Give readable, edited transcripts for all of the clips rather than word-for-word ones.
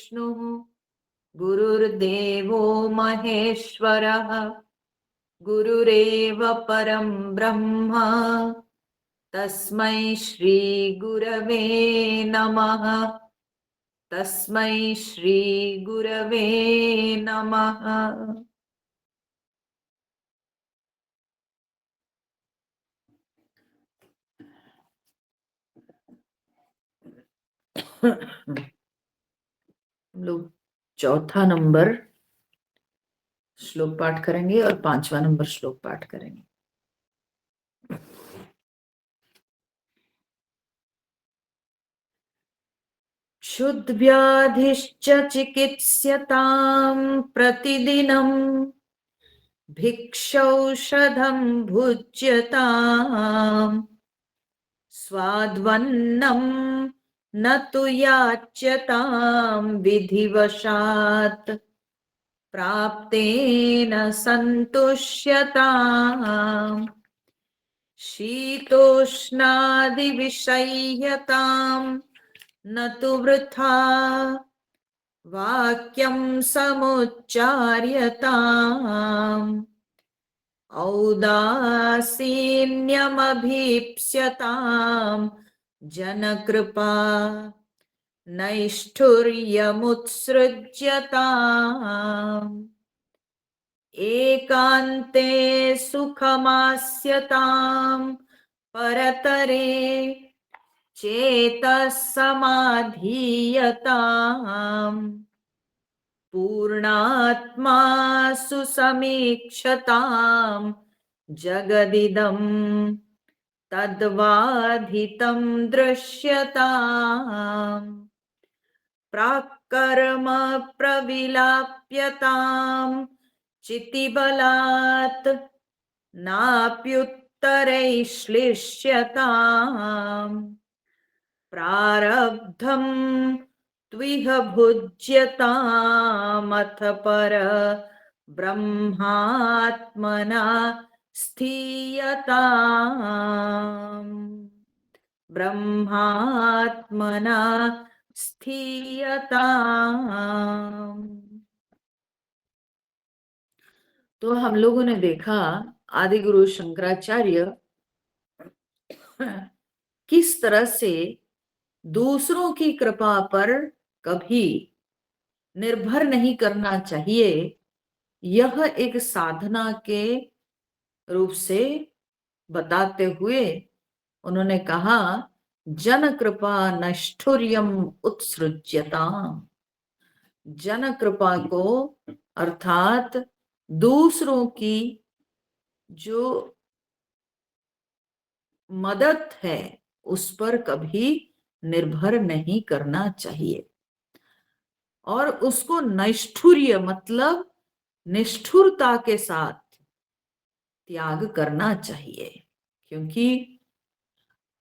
विष्णुः गुरुर्देवो महेश्वरः गुरुरेव परं ब्रह्म तस्मै श्री गुरवे नमः। तस्मै श्री गुरवे नमः। हम लोग चौथा नंबर श्लोक पाठ करेंगे और 5वां नंबर श्लोक पाठ करेंगे। क्षुद्व्याधिश्च चिकित्स्यतां प्रतिदिनं भिक्षौषधं भुज्यताम् स्वाद्वन्नं न तु याच्यतां विधिवशात् प्राप्तेन सन्तुष्यताम् शीतोष्णादिविषय्यतां न तु वृथा वाक्यं समुच्चार्यताम् औदासीन्यमभीप्स्यतां जनकृपा नैष्ठुर्यमुत्सृज्यताम् एकान्ते सुखमास्यतां परतरे चेतः समाधीयताम् पूर्णात्मा सुसमीक्षतां जगदिदं तद्वाधितं दृश्यताम् प्राक्कर्म प्रविलाप्यतां चितिबलात् नाप्युत्तरैश्लिष्यताम् प्रारब्धं त्विह भुज्यतामथ पर ब्रह्मात्मना स्थीयताम् ब्रह्मात्मना स्थीयताम्। तो हम लोगों ने देखा आदि गुरु शंकराचार्य किस तरह से दूसरों की कृपा पर कभी निर्भर नहीं करना चाहिए, यह एक साधना के रूप से बताते हुए उन्होंने कहा जन कृपा नष्ठुर्यम उत्सृज्यताम। जन कृपा को अर्थात दूसरों की जो मदद है उस पर कभी निर्भर नहीं करना चाहिए और उसको नैष्ठुर्य मतलब निष्ठुरता के साथ त्याग करना चाहिए, क्योंकि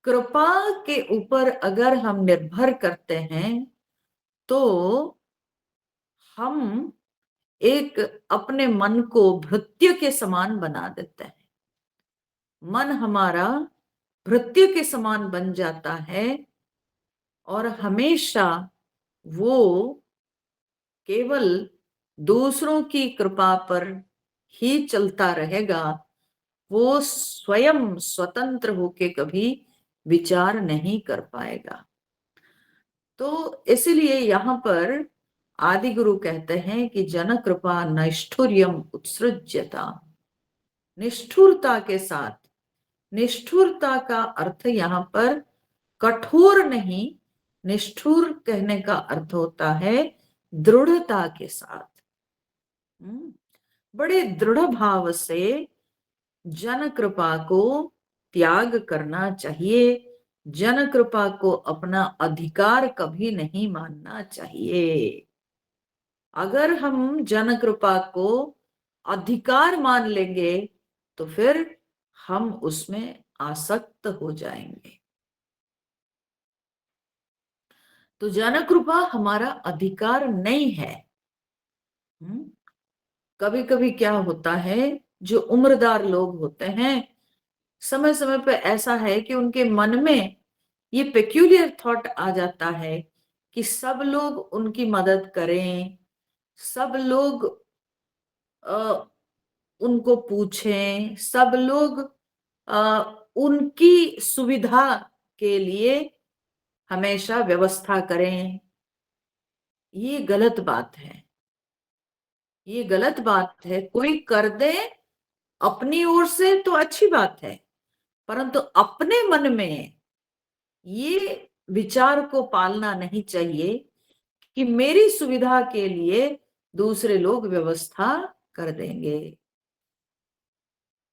कृपा के ऊपर अगर हम निर्भर करते हैं तो हम एक अपने मन को भृत्य के समान बना देते हैं। मन हमारा भृत्य के समान बन जाता है और हमेशा वो केवल दूसरों की कृपा पर ही चलता रहेगा, वो स्वयं स्वतंत्र होके कभी विचार नहीं कर पाएगा। तो इसलिए यहाँ पर आदि गुरु कहते हैं कि जन कृपा नैष्ठुर्यम उत्सृज्यता, निष्ठुरता के साथ। निष्ठुरता का अर्थ यहाँ पर कठोर नहीं, निष्ठुर कहने का अर्थ होता है दृढ़ता के साथ। बड़े दृढ़ भाव से जन कृपा को त्याग करना चाहिए, जन कृपा को अपना अधिकार कभी नहीं मानना चाहिए। अगर हम जन कृपा को अधिकार मान लेंगे तो फिर हम उसमें आसक्त हो जाएंगे। तो जन कृपा हमारा अधिकार नहीं है। कभी कभी क्या होता है, जो उम्रदार लोग होते हैं समय समय पर ऐसा है कि उनके मन में ये पेक्यूलियर थॉट आ जाता है कि सब लोग उनकी मदद करें, सब लोग अ, उनको पूछें, सब लोग उनकी सुविधा के लिए हमेशा व्यवस्था करें, ये गलत बात है। ये गलत बात है। कोई कर दे अपनी ओर से तो अच्छी बात है, परंतु अपने मन में ये विचार को पालना नहीं चाहिए कि मेरी सुविधा के लिए दूसरे लोग व्यवस्था कर देंगे।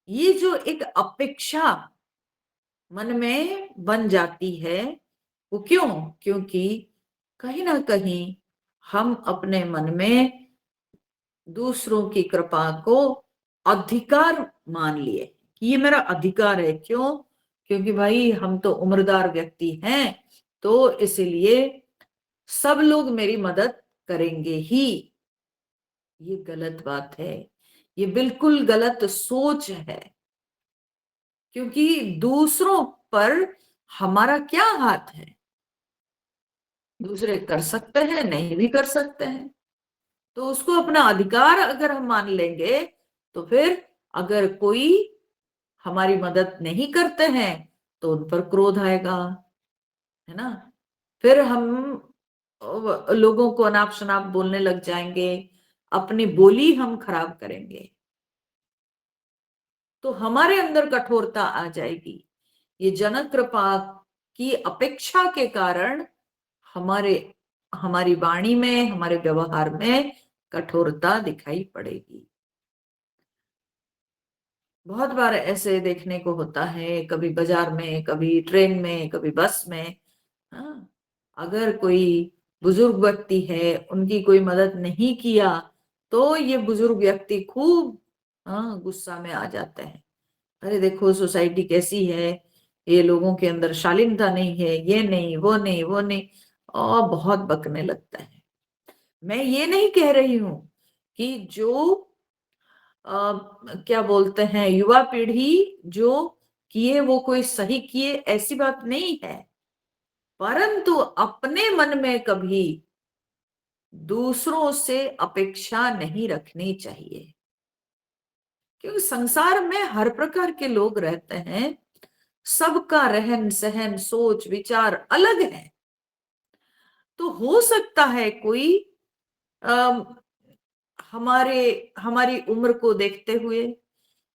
ये जो एक अपेक्षा मन में बन जाती है, वो क्यों? क्योंकि कहीं ना कहीं हम अपने मन में दूसरों की कृपा को अधिकार मान लिए कि ये मेरा अधिकार है। क्यों? क्योंकि भाई हम तो उम्रदार व्यक्ति हैं, तो इसलिए सब लोग मेरी मदद करेंगे ही। ये गलत बात है। ये बिल्कुल गलत सोच है, क्योंकि दूसरों पर हमारा क्या हाथ है? दूसरे कर सकते हैं, नहीं भी कर सकते हैं। तो उसको अपना अधिकार अगर हम मान लेंगे, तो फिर अगर कोई हमारी मदद नहीं करते हैं तो उन पर क्रोध आएगा, है ना? फिर हम लोगों को अनाप शनाप बोलने लग जाएंगे, अपनी बोली हम खराब करेंगे, तो हमारे अंदर कठोरता आ जाएगी। ये जनक कृपा की अपेक्षा के कारण हमारे हमारी वाणी में, हमारे व्यवहार में कठोरता दिखाई पड़ेगी। बहुत बार ऐसे देखने को होता है, कभी बाजार में, कभी ट्रेन में, कभी बस में। हाँ, अगर कोई बुजुर्ग व्यक्ति है, उनकी कोई मदद नहीं किया, तो ये बुजुर्ग व्यक्ति खूब गुस्सा में आ जाते हैं। अरे देखो सोसाइटी कैसी है, ये लोगों के अंदर शालीनता नहीं है, ये नहीं, वो नहीं, वो नहीं, और बहुत बकने लगता है। मैं ये नहीं कह रही हूं कि जो क्या बोलते हैं, युवा पीढ़ी जो किए वो कोई सही किए, ऐसी बात नहीं है, परंतु अपने मन में कभी दूसरों से अपेक्षा नहीं रखनी चाहिए। क्योंकि संसार में हर प्रकार के लोग रहते हैं, सबका रहन सहन, सोच विचार अलग है। तो हो सकता है कोई अम, हमारे हमारी उम्र को देखते हुए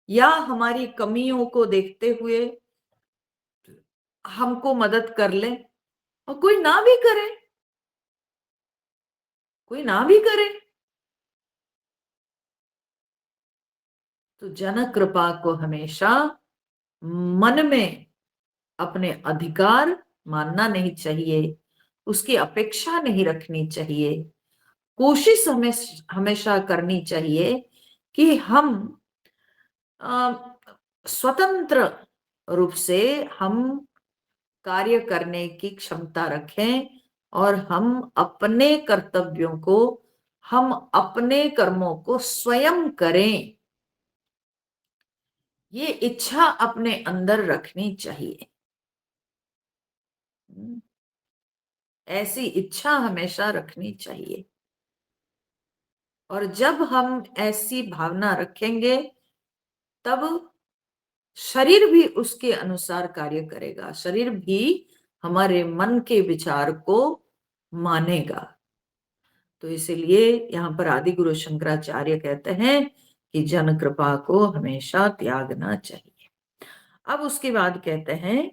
या हमारी कमियों को देखते हुए हमको मदद कर ले, और कोई ना भी करे, कोई ना भी करे। तो जनक कृपा को हमेशा मन में अपने अधिकार मानना नहीं चाहिए, उसकी अपेक्षा नहीं रखनी चाहिए। कोशिश हमें हमेशा करनी चाहिए कि हम स्वतंत्र रूप से हम कार्य करने की क्षमता रखें, और हम अपने कर्तव्यों को, हम अपने कर्मों को स्वयं करें। ये इच्छा अपने अंदर रखनी चाहिए। ऐसी इच्छा हमेशा रखनी चाहिए। और जब हम ऐसी भावना रखेंगे, तब शरीर भी उसके अनुसार कार्य करेगा, शरीर भी हमारे मन के विचार को मानेगा। तो इसीलिए यहाँ पर आदि गुरु शंकराचार्य कहते हैं कि जन कृपा को हमेशा त्यागना चाहिए। अब उसके बाद कहते हैं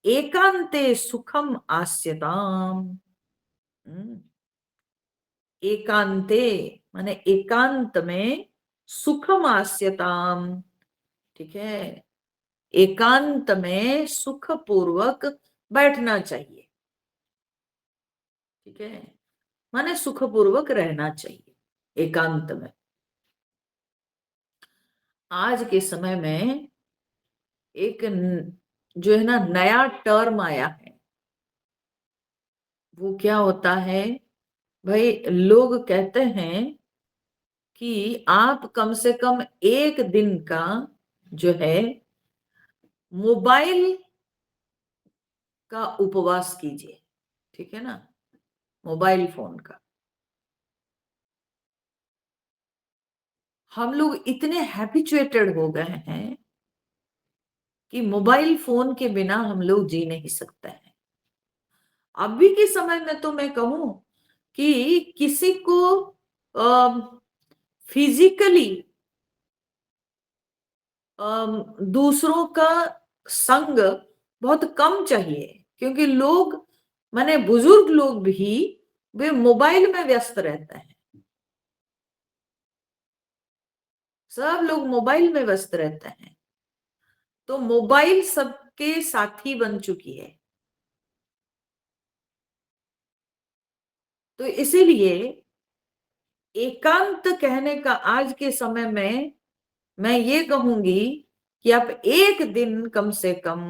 एकांते सुखम आस्यताम। एकांते माने एकांत में सुखम आस्यताम। ठीक है, एकांत में सुख पूर्वक बैठना चाहिए। ठीक है, माने सुख पूर्वक रहना चाहिए एकांत में। आज के समय में एक जो है ना नया टर्म आया है, वो क्या होता है भाई, लोग कहते हैं कि आप कम से कम एक दिन का जो है मोबाइल का उपवास कीजिए। ठीक है ना, मोबाइल फोन का। हम लोग इतने हैबिचुएटेड हो गए हैं कि मोबाइल फोन के बिना हम लोग जी नहीं सकते हैं। अभी के समय में तो मैं कहूं कि किसी को फिजिकली दूसरों का संग बहुत कम चाहिए, क्योंकि लोग, माने बुजुर्ग लोग भी, वे मोबाइल में व्यस्त रहते हैं। सब लोग मोबाइल में व्यस्त रहते हैं, तो मोबाइल सबके साथी बन चुकी है। तो इसीलिए एकांत कहने का आज के समय में मैं ये कहूंगी कि आप एक दिन कम से कम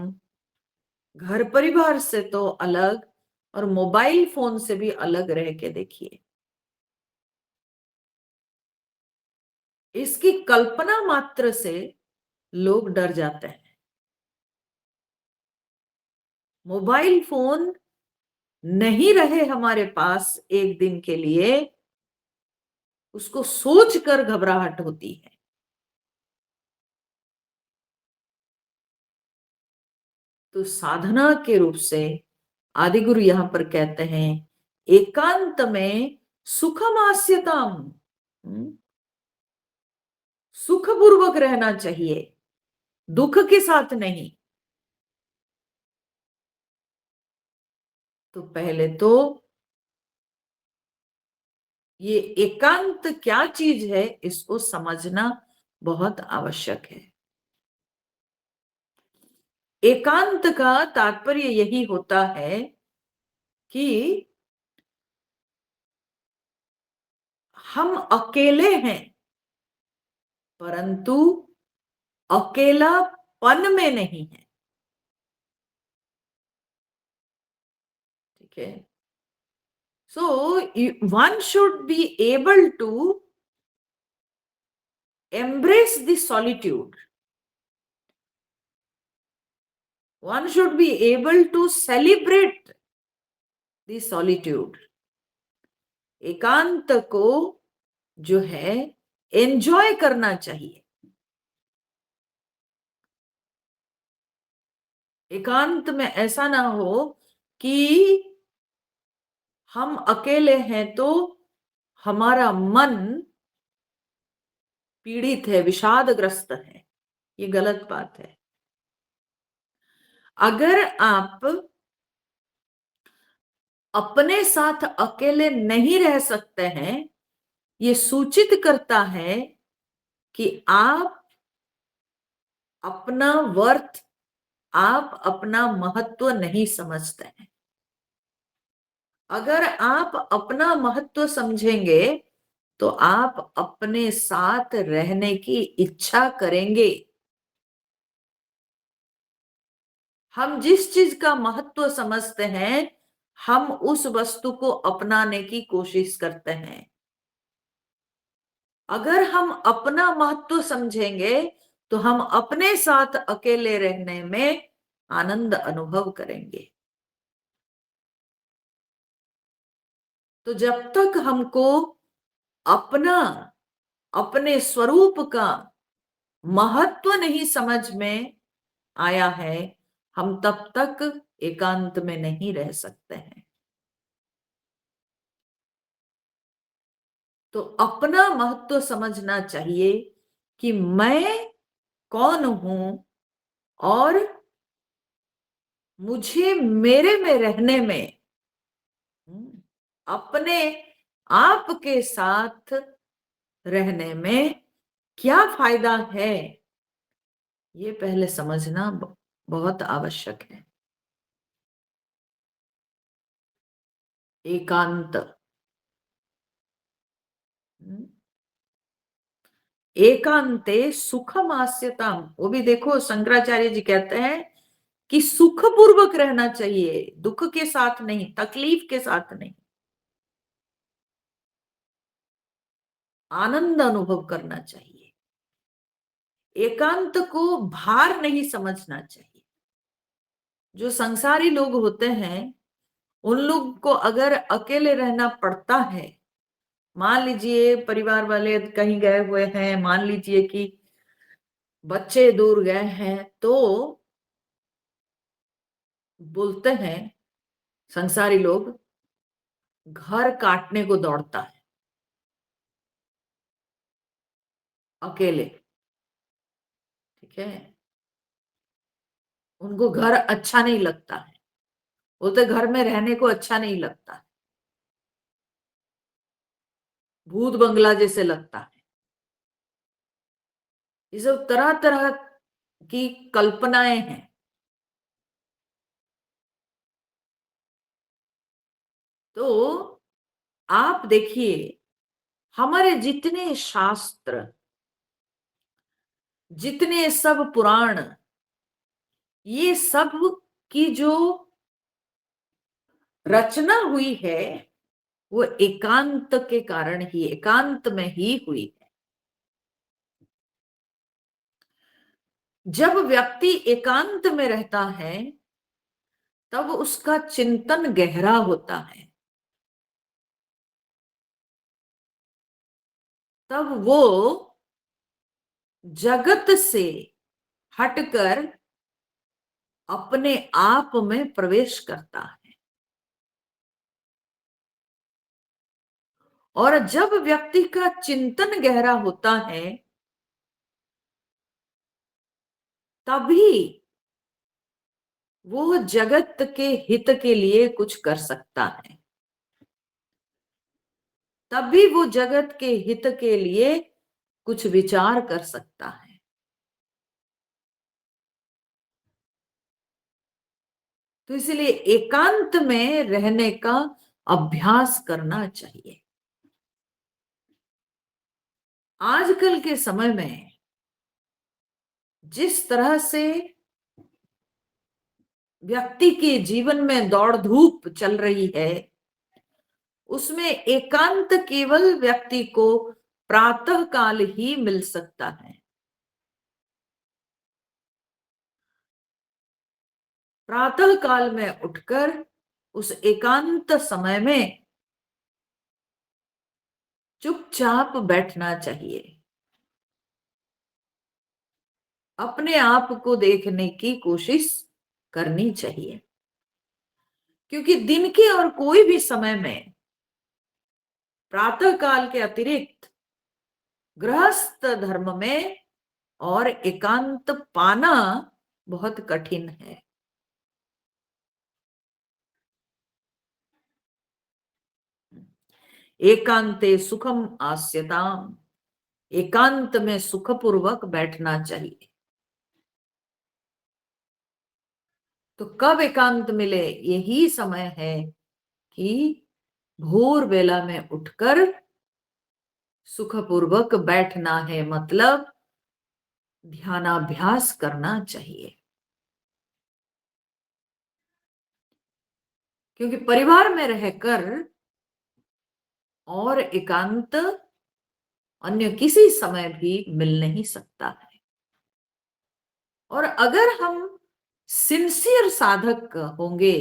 घर परिवार से तो अलग और मोबाइल फोन से भी अलग रह के देखिए। इसकी कल्पना मात्र से लोग डर जाते हैं। मोबाइल फोन नहीं रहे हमारे पास एक दिन के लिए, उसको सोचकर घबराहट होती है। तो साधना के रूप से आदि गुरु यहां पर कहते हैं, एकांत में सुखमास्यताम, सुखपूर्वक रहना चाहिए, दुख के साथ नहीं। तो पहले तो ये एकांत क्या चीज है, इसको समझना बहुत आवश्यक है। एकांत का तात्पर्य यही होता है कि हम अकेले हैं, परंतु अकेलापन में नहीं है। ठीक है। So one should be able to embrace the solitude. One should be able to celebrate the solitude. एकांत को जो है एंजॉय करना चाहिए। एकांत में ऐसा ना हो कि हम अकेले हैं तो हमारा मन पीड़ित है, विषादग्रस्त है। ये गलत बात है। अगर आप अपने साथ अकेले नहीं रह सकते हैं, ये सूचित करता है कि आप अपना वर्थ, आप अपना महत्व नहीं समझते हैं। अगर आप अपना महत्व समझेंगे तो आप अपने साथ रहने की इच्छा करेंगे। हम जिस चीज का महत्व समझते हैं, हम उस वस्तु को अपनाने की कोशिश करते हैं। अगर हम अपना महत्व समझेंगे तो हम अपने साथ अकेले रहने में आनंद अनुभव करेंगे। तो जब तक हमको अपना, अपने स्वरूप का महत्व नहीं समझ में आया है, हम तब तक एकांत में नहीं रह सकते हैं। तो अपना महत्व समझना चाहिए कि मैं कौन हूं और मुझे मेरे में रहने में, अपने आप के साथ रहने में क्या फायदा है, ये पहले समझना बहुत आवश्यक है। एकांत, एकांते सुखमास्यताम, वो भी देखो शंकराचार्य जी कहते हैं कि सुखपूर्वक रहना चाहिए, दुख के साथ नहीं, तकलीफ के साथ नहीं, आनंद अनुभव करना चाहिए। एकांत को भार नहीं समझना चाहिए। जो संसारी लोग होते हैं उन लोग को अगर अकेले रहना पड़ता है, मान लीजिए परिवार वाले कहीं गए हुए हैं, मान लीजिए कि बच्चे दूर गए हैं, तो बोलते हैं संसारी लोग, घर काटने को दौड़ता है अकेले। ठीक है, उनको घर अच्छा नहीं लगता है, बोलते घर में रहने को अच्छा नहीं लगता है, भूत बंगला जैसे लगता है। ये सब तरह तरह की कल्पनाएं हैं। तो आप देखिए, हमारे जितने शास्त्र, जितने सब पुराण, ये सब की जो रचना हुई है वो एकांत के कारण ही, एकांत में ही हुई है। जब व्यक्ति एकांत में रहता है तब उसका चिंतन गहरा होता है, तब वो जगत से हटकर अपने आप में प्रवेश करता है। और जब व्यक्ति का चिंतन गहरा होता है तभी वो जगत के हित के लिए कुछ कर सकता है, तभी वो जगत के हित के लिए कुछ विचार कर सकता है। तो इसलिए एकांत में रहने का अभ्यास करना चाहिए। आजकल के समय में जिस तरह से व्यक्ति के जीवन में दौड़ धूप चल रही है, उसमें एकांत केवल व्यक्ति को प्रातः काल ही मिल सकता है। प्रातः काल में उठकर उस एकांत समय में चुपचाप बैठना चाहिए, अपने आप को देखने की कोशिश करनी चाहिए। क्योंकि दिन के और कोई भी समय में प्रातः काल के अतिरिक्त गृहस्थ धर्म में और एकांत पाना बहुत कठिन है। एकांते सुखम आस्यताम, एकांत में सुखपूर्वक बैठना चाहिए। तो कब एकांत मिले? यही समय है कि भोर बेला में उठकर सुखपूर्वक बैठना है, मतलब ध्यानाभ्यास करना चाहिए। क्योंकि परिवार में रहकर और एकांत अन्य किसी समय भी मिल नहीं सकता है। और अगर हम सिंसियर साधक होंगे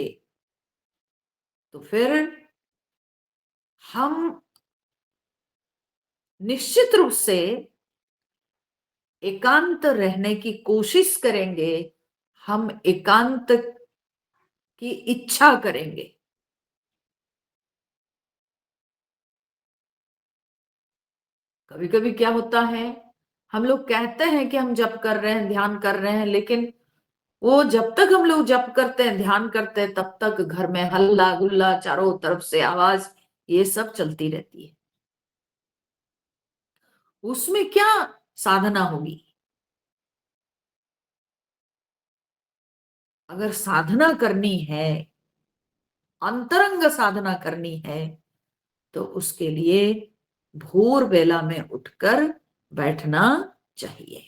तो फिर हम निश्चित रूप से एकांत रहने की कोशिश करेंगे, हम एकांत की इच्छा करेंगे। कभी कभी क्या होता है, हम लोग कहते हैं कि हम जप कर रहे हैं, ध्यान कर रहे हैं, लेकिन वो जब तक हम लोग जप करते हैं, ध्यान करते हैं, तब तक घर में हल्ला गुल्ला, चारों तरफ से आवाज, ये सब चलती रहती है। उसमें क्या साधना होगी? अगर साधना करनी है, अंतरंग साधना करनी है, तो उसके लिए भोर बेला में उठकर बैठना चाहिए।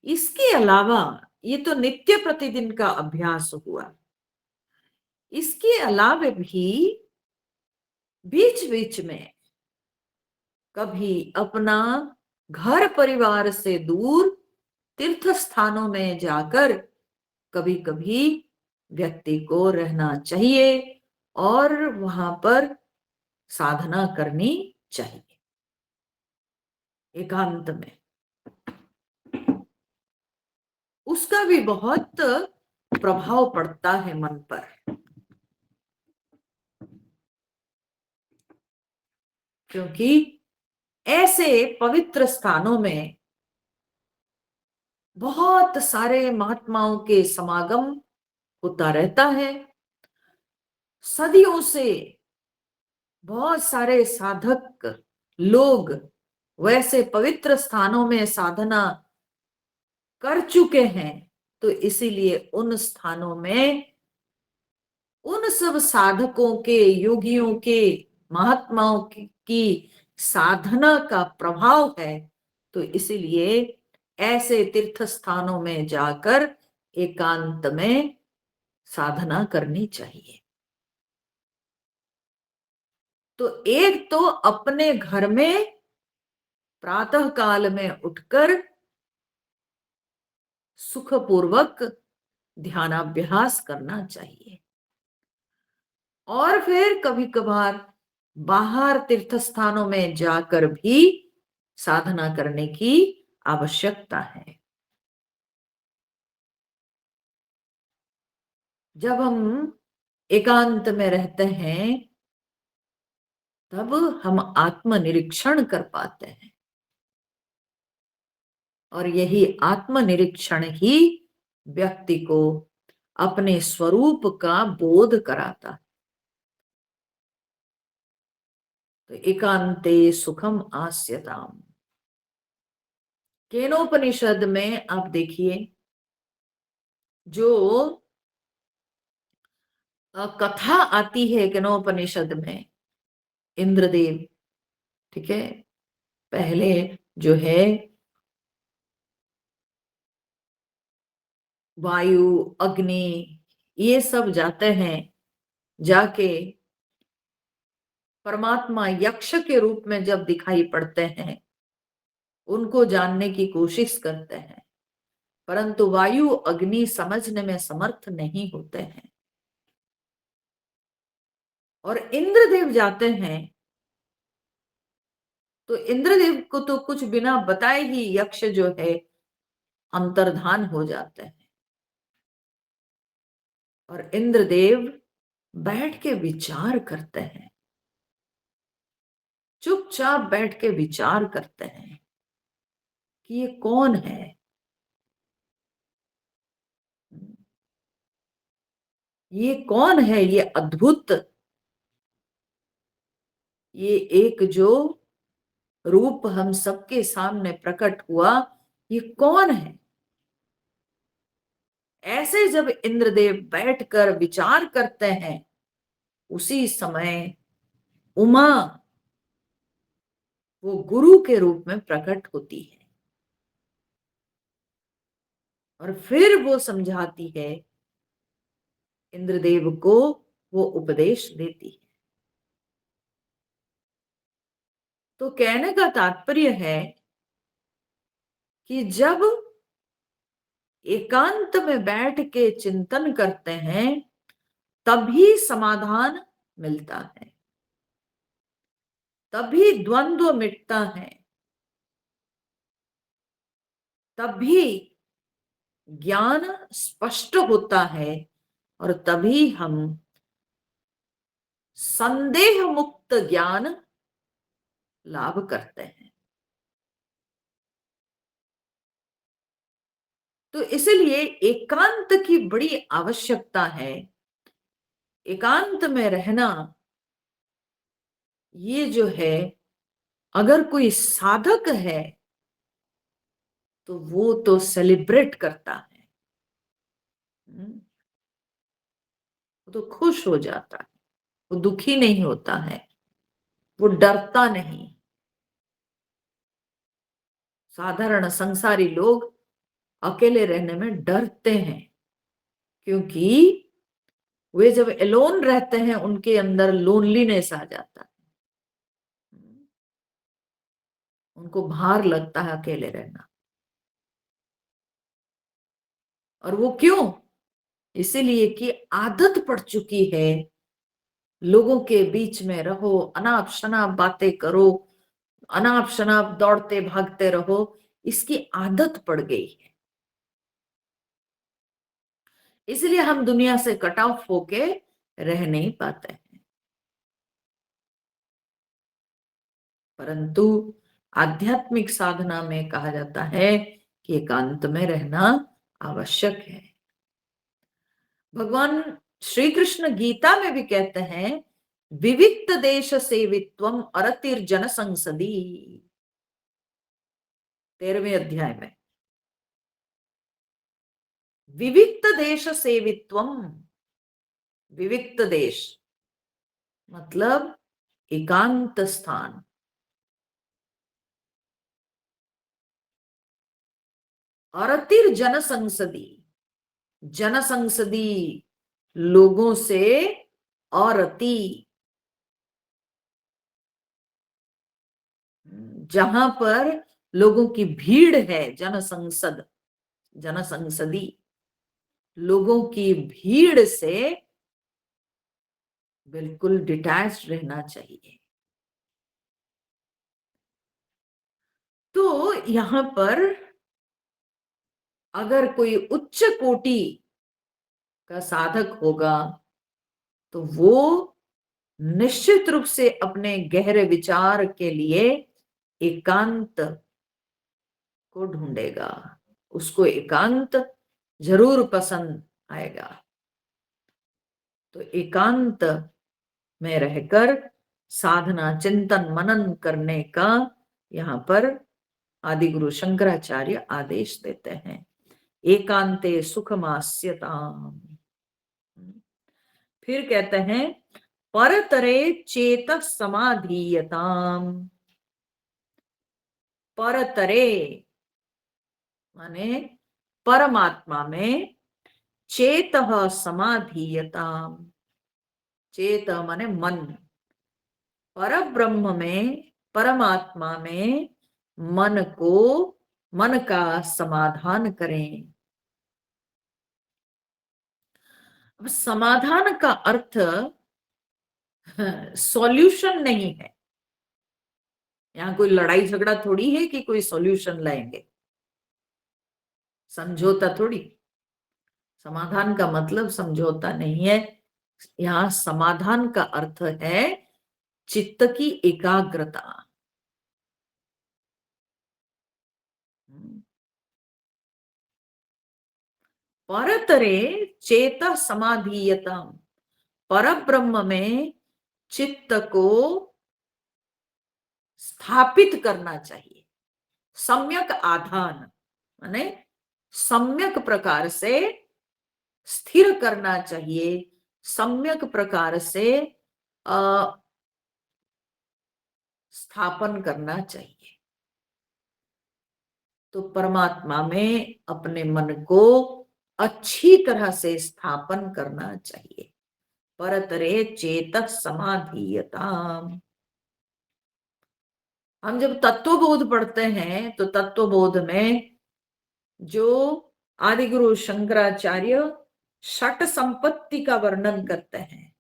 इसके अलावा ये तो नित्य प्रतिदिन का अभ्यास हुआ। इसके अलावा भी बीच बीच में कभी अपना घर परिवार से दूर तीर्थ स्थानों में जाकर कभी कभी व्यक्ति को रहना चाहिए और वहां पर साधना करनी चाहिए एकांत में। उसका भी बहुत प्रभाव पड़ता है मन पर, क्योंकि ऐसे पवित्र स्थानों में बहुत सारे महात्माओं के समागम होता रहता है। सदियों से बहुत सारे साधक लोग वैसे पवित्र स्थानों में साधना कर चुके हैं, तो इसीलिए उन स्थानों में उन सब साधकों के, योगियों के, महात्माओं की साधना का प्रभाव है। तो इसीलिए ऐसे तीर्थ स्थानों में जाकर एकांत में साधना करनी चाहिए। तो एक तो अपने घर में प्रातः काल में उठकर सुखपूर्वक ध्यानाभ्यास करना चाहिए, और फिर कभी कभार बाहर तीर्थ स्थानों में जाकर भी साधना करने की आवश्यकता है। जब हम एकांत में रहते हैं तब हम आत्मनिरीक्षण कर पाते हैं, और यही आत्मनिरीक्षण ही व्यक्ति को अपने स्वरूप का बोध कराता है। तो एकांते सुखम आस्यताम, केनोपनिषद में आप देखिए, जो कथा आती है केनोपनिषद में, इंद्रदेव, ठीक है, पहले जो है वायु, अग्नि, ये सब जाते हैं, जाके परमात्मा यक्ष के रूप में जब दिखाई पड़ते हैं, उनको जानने की कोशिश करते हैं, परंतु वायु अग्नि समझने में समर्थ नहीं होते हैं। और इंद्रदेव जाते हैं, तो इंद्रदेव को तो कुछ बिना बताए ही यक्ष जो है अंतर्धान हो जाते हैं, और इंद्रदेव बैठ के विचार करते हैं, चुपचाप बैठ के विचार करते हैं कि ये कौन है, ये कौन है, ये अद्भुत, ये एक जो रूप हम सबके सामने प्रकट हुआ, ये कौन है। ऐसे जब इंद्रदेव बैठकर विचार करते हैं, उसी समय उमा वो गुरु के रूप में प्रकट होती है, और फिर वो समझाती है इंद्रदेव को, वो उपदेश देती है। तो कहने का तात्पर्य है कि जब एकांत में बैठ के चिंतन करते हैं तभी समाधान मिलता है, तभी द्वंद्व मिटता है, तभी ज्ञान स्पष्ट होता है, और तभी हम संदेह मुक्त ज्ञान लाभ करते हैं। तो इसलिए एकांत की बड़ी आवश्यकता है। एकांत में रहना, ये जो है, अगर कोई साधक है तो वो तो सेलिब्रेट करता है, वो तो खुश हो जाता है, वो दुखी नहीं होता है, वो डरता नहीं। साधारण संसारी लोग अकेले रहने में डरते हैं, क्योंकि वे जब एलोन रहते हैं उनके अंदर लोनलीनेस आ जाता है, उनको भार लगता है अकेले रहना। और वो क्यों? इसीलिए कि आदत पड़ चुकी है, लोगों के बीच में रहो, अनाप शनाप बातें करो, अनाप शनाप दौड़ते भागते रहो, इसकी आदत पड़ गई है। इसलिए हम दुनिया से कट ऑफ होके रह नहीं पाते हैं। परंतु आध्यात्मिक साधना में कहा जाता है कि एकांत में रहना आवश्यक है। भगवान श्री कृष्ण गीता में भी कहते हैं, विविक्त देश सेवित्वम अरतिर्जन संसदी, 13वें अध्याय में। विविक्त देश सेवित्वम, विविक्त देश मतलब एकांत स्थान, अरतिर जन संसदी, जन संसदी लोगों से और अति, जहां पर लोगों की भीड़ है, जन संसद, जन संसदी लोगों की भीड़ से बिल्कुल डिटैच रहना चाहिए। तो यहां पर अगर कोई उच्च कोटि का साधक होगा तो वो निश्चित रूप से अपने गहरे विचार के लिए एकांत को ढूंढेगा, उसको एकांत जरूर पसंद आएगा। तो एकांत में रहकर साधना चिंतन मनन करने का यहाँ पर आदि गुरु शंकराचार्य आदेश देते हैं। एकांते सुखमास्यताम। फिर कहते हैं परतरे चेत समाधीयताम। परतरे माने परमात्मा में, चेत समाधीयताम, चेत माने मन, पर ब्रह्म में परमात्मा में मन को, मन का समाधान करें। अब समाधान का अर्थ सॉल्यूशन नहीं है। यहाँ कोई लड़ाई झगड़ा थोड़ी है कि कोई सॉल्यूशन लाएंगे, समझौता थोड़ी। समाधान का मतलब समझौता नहीं है। यहाँ समाधान का अर्थ है चित्त की एकाग्रता। परतरे चेत समाधीयता, पर ब्रह्म में चित्त को स्थापित करना चाहिए। सम्यक आधान माने सम्यक प्रकार से स्थिर करना चाहिए, सम्यक प्रकार से स्थापन करना चाहिए। तो परमात्मा में अपने मन को अच्छी तरह से स्थापन करना चाहिए। परतरे चेत समाधीयता। हम जब तत्वबोध पढ़ते हैं तो तत्वबोध में जो आदिगुरु शंकराचार्य षट संपत्ति का वर्णन करते हैं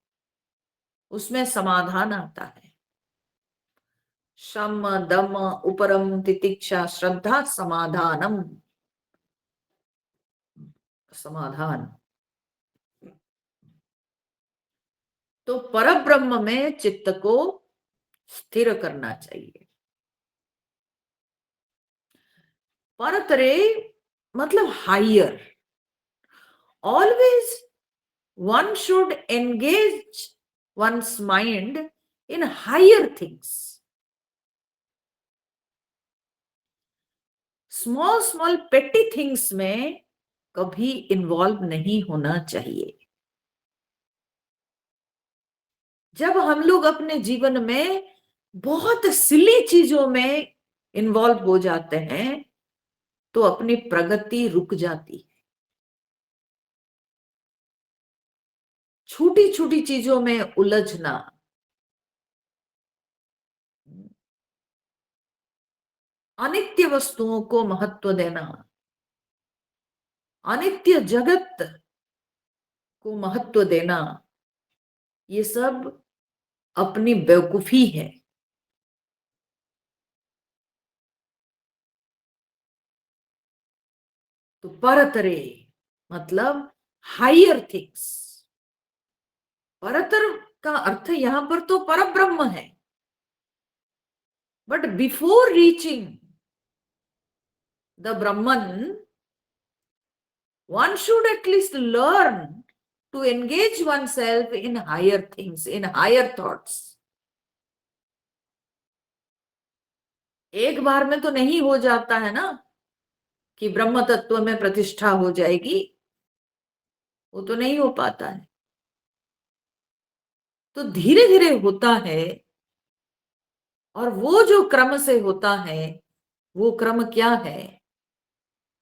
उसमें समाधान आता है। शम दम उपरम तितिक्षा श्रद्धा समाधानम, समाधान। तो परब्रह्म में चित्त को स्थिर करना चाहिए। परतरे मतलब higher. Always one should engage one's mind in higher things. Small small petty things में कभी इन्वॉल्व नहीं होना चाहिए। जब हम लोग अपने जीवन में बहुत सिली चीजों में इन्वॉल्व हो जाते हैं तो अपनी प्रगति रुक जाती है। छोटी छोटी चीजों में उलझना, अनित्य वस्तुओं को महत्व देना, अनित्य जगत को महत्व देना, ये सब अपनी बेवकूफी है। तो परतरे मतलब हायर थिंग्स। परतर का अर्थ यहां पर तो परब्रह्म है, but before reaching the Brahman, one should at least learn to engage oneself in higher things, in higher thoughts. एक बार में तो नहीं हो जाता है ना कि ब्रह्म तत्व में प्रतिष्ठा हो जाएगी, वो तो नहीं हो पाता है। तो धीरे धीरे होता है, और वो जो क्रम से होता है, वो क्रम क्या है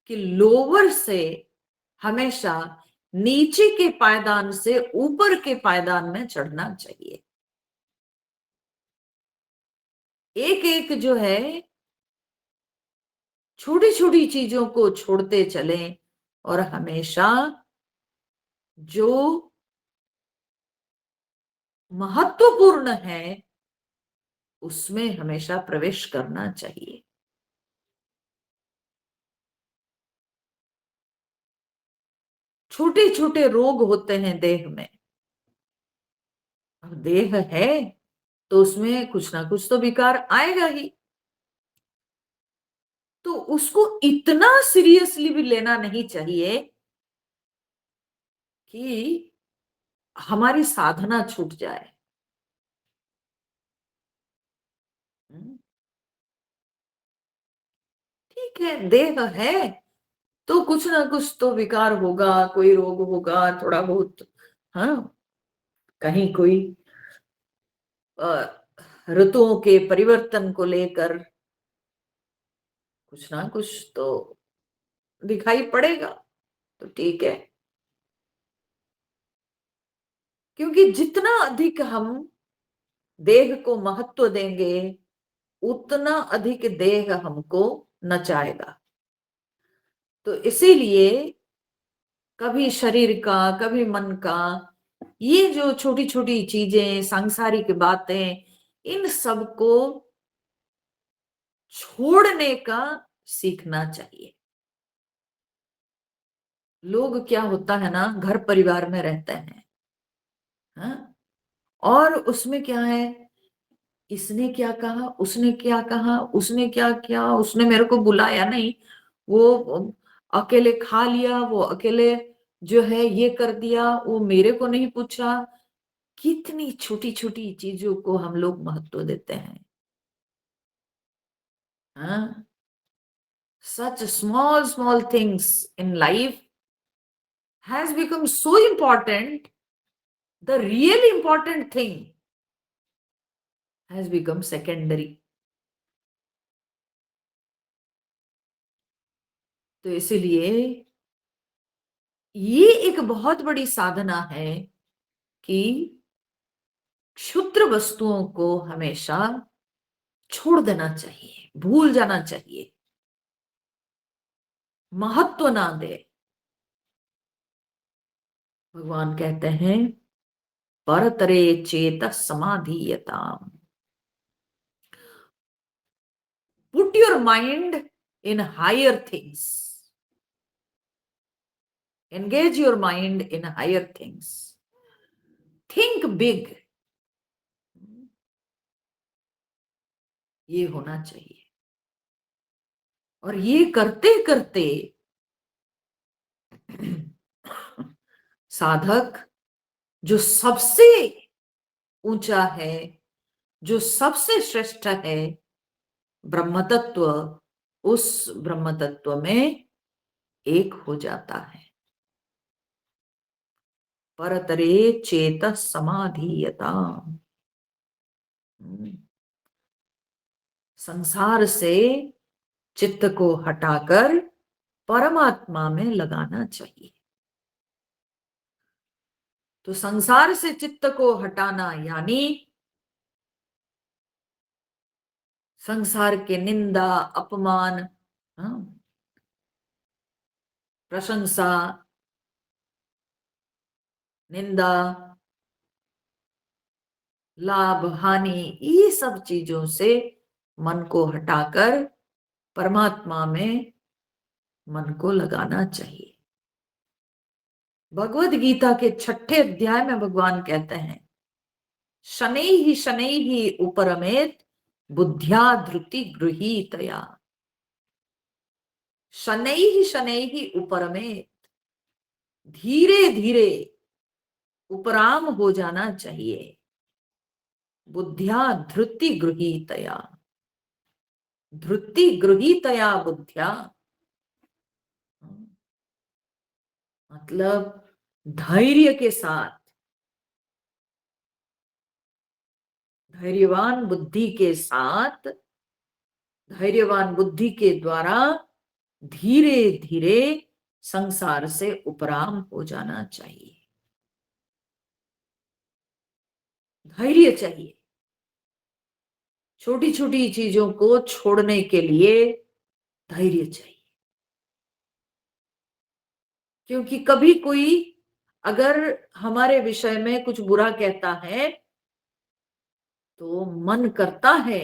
कि लोअर से हमेशा नीचे के पायदान से ऊपर के पायदान में चढ़ना चाहिए। एक एक जो है छोटी छोटी चीजों को छोड़ते चलें, और हमेशा जो महत्वपूर्ण है उसमें हमेशा प्रवेश करना चाहिए। छोटे छोटे रोग होते हैं देह में। अब देह है तो उसमें कुछ ना कुछ तो विकार आएगा ही, तो उसको इतना सीरियसली भी लेना नहीं चाहिए कि हमारी साधना छूट जाए। ठीक है, देह है तो कुछ ना कुछ तो विकार होगा, कोई रोग होगा थोड़ा बहुत। हाँ, कहीं कोई ऋतुओं के परिवर्तन को लेकर कुछ ना कुछ तो दिखाई पड़ेगा, तो ठीक है। क्योंकि जितना अधिक हम देह को महत्व देंगे, उतना अधिक देह हमको नचाएगा। तो इसीलिए कभी शरीर का, कभी मन का, ये जो छोटी छोटी चीजें, सांसारिक बातें, इन सब को छोड़ने का सीखना चाहिए। लोग क्या होता है ना, घर परिवार में रहते हैं, हाँ? और उसमें क्या है, इसने क्या कहा, उसने क्या कहा, उसने क्या किया, उसने मेरे को बुलाया नहीं, वो अकेले खा लिया, वो अकेले जो है ये कर दिया, वो मेरे को नहीं पूछा। कितनी छोटी छोटी चीजों को हम लोग महत्व देते हैं, हाँ? Such small small things in life has become so important. The really important thing has become secondary. तो इसीलिए ये एक बहुत बड़ी साधना है कि क्षुद्र वस्तुओं को हमेशा छोड़ देना चाहिए, भूल जाना चाहिए, महत्व ना दे। भगवान कहते हैं परतरे चेत समाधीयता। Put your mind in higher things, engage your mind in higher things, think big, ये होना चाहिए। और ये करते करते साधक जो सबसे ऊंचा है, जो सबसे श्रेष्ठ है, ब्रह्म तत्व, उस ब्रह्म तत्व में एक हो जाता है। परतरे चेत समाधीयता। संसार से चित्त को हटाकर परमात्मा में लगाना चाहिए। तो संसार से चित्त को हटाना यानी संसार के निंदा, अपमान, हाँ, प्रशंसा, निंदा, लाभ, हानि, ये सब चीजों से मन को हटाकर परमात्मा में मन को लगाना चाहिए। भगवत गीता के 6ठे अध्याय में भगवान कहते हैं, शनैः शनैः उपरमेत बुद्ध्या धृति गृहीतया। शनैः शनैः उपरमेत, धीरे धीरे उपराम हो जाना चाहिए। बुद्ध्या धृति गृहीतया, धृति गृहीतया बुद्ध्या, मतलब धैर्य के साथ, धैर्यवान बुद्धि के साथ, धैर्यवान बुद्धि के द्वारा धीरे धीरे संसार से उपराम हो जाना चाहिए। धैर्य चाहिए। छोटी छोटी चीजों को छोड़ने के लिए धैर्य चाहिए। क्योंकि कभी कोई अगर हमारे विषय में कुछ बुरा कहता है तो मन करता है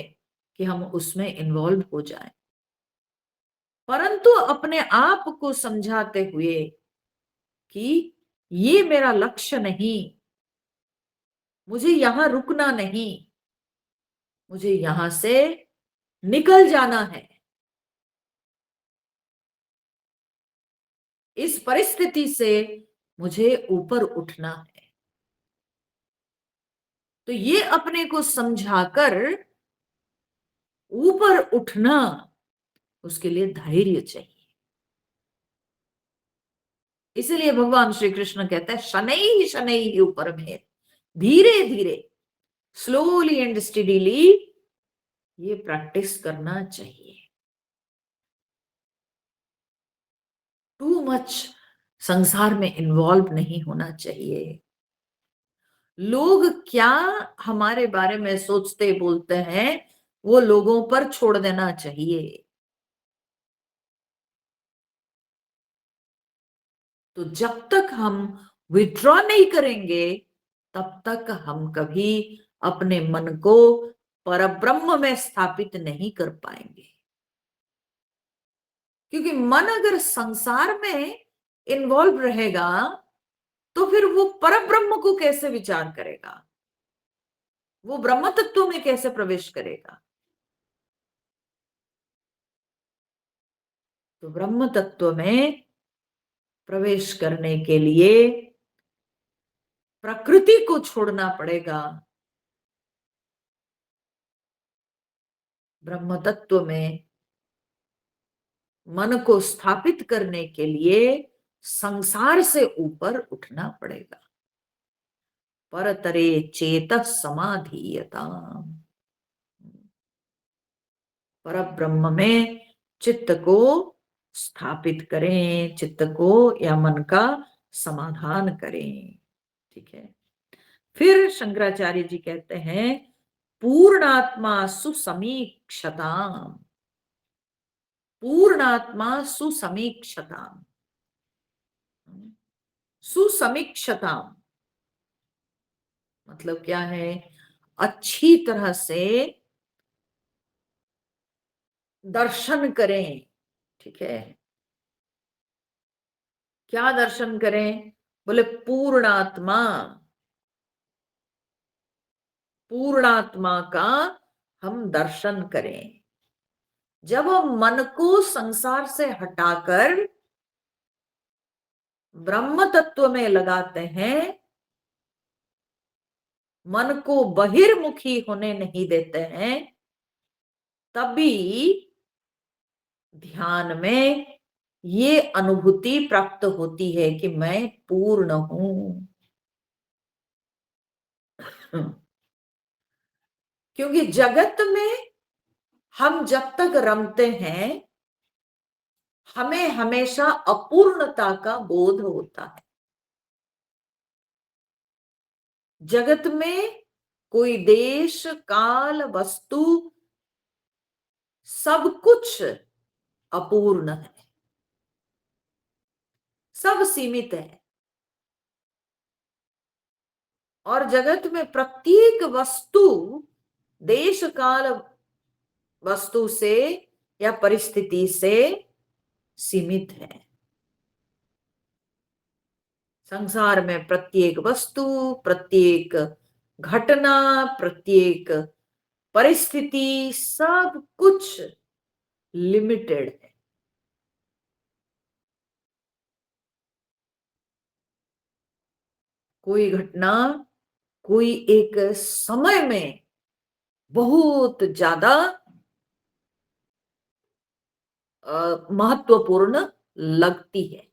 कि हम उसमें इन्वॉल्व हो जाएं, परंतु अपने आप को समझाते हुए कि ये मेरा लक्ष्य नहीं, मुझे यहां रुकना नहीं, मुझे यहां से निकल जाना है, इस परिस्थिति से मुझे ऊपर उठना है। तो ये अपने को समझाकर ऊपर उठना, उसके लिए धैर्य चाहिए। इसलिए भगवान श्री कृष्ण कहते हैं शनैः शनैः उपरमेत, धीरे धीरे, स्लोली एंड स्टेडीली ये प्रैक्टिस करना चाहिए। टू मच संसार में इन्वॉल्व नहीं होना चाहिए। लोग क्या हमारे बारे में सोचते बोलते हैं वो लोगों पर छोड़ देना चाहिए। तो जब तक हम विथड्रॉ नहीं करेंगे तब तक हम कभी अपने मन को परब्रह्म में स्थापित नहीं कर पाएंगे। क्योंकि मन अगर संसार में इन्वॉल्व रहेगा तो फिर वो परब्रह्म को कैसे विचार करेगा, वो ब्रह्म तत्व में कैसे प्रवेश करेगा। तो ब्रह्म तत्व में प्रवेश करने के लिए प्रकृति को छोड़ना पड़ेगा। ब्रह्म तत्व में मन को स्थापित करने के लिए संसार से ऊपर उठना पड़ेगा। परतरे चेतः समाधीयता, पर ब्रह्म में चित्त को स्थापित करें, चित्त को या मन का समाधान करें। ठीक है। फिर शंकराचार्य जी कहते हैं पूर्णात्मा सुसमीक्षताम, पूर्णात्मा सुसमीक्षताम, सुसमीक्षताम मतलब क्या है, अच्छी तरह से दर्शन करें। ठीक है। क्या दर्शन करें, बोले पूर्णात्मा, पूर्णात्मा का हम दर्शन करें। जब हम मन को संसार से हटाकर ब्रह्म तत्व में लगाते हैं, मन को बहिर्मुखी होने नहीं देते हैं, तभी ध्यान में ये अनुभूति प्राप्त होती है कि मैं पूर्ण हूं। क्योंकि जगत में हम जब तक रमते हैं हमें हमेशा अपूर्णता का बोध होता है। जगत में कोई देश काल वस्तु सब कुछ अपूर्ण है, सब सीमित है। और जगत में प्रत्येक वस्तु देश काल वस्तु से या परिस्थिति से सीमित है। संसार में प्रत्येक वस्तु, प्रत्येक घटना, प्रत्येक परिस्थिति, सब कुछ लिमिटेड है। कोई घटना कोई एक समय में बहुत ज्यादा महत्वपूर्ण लगती है,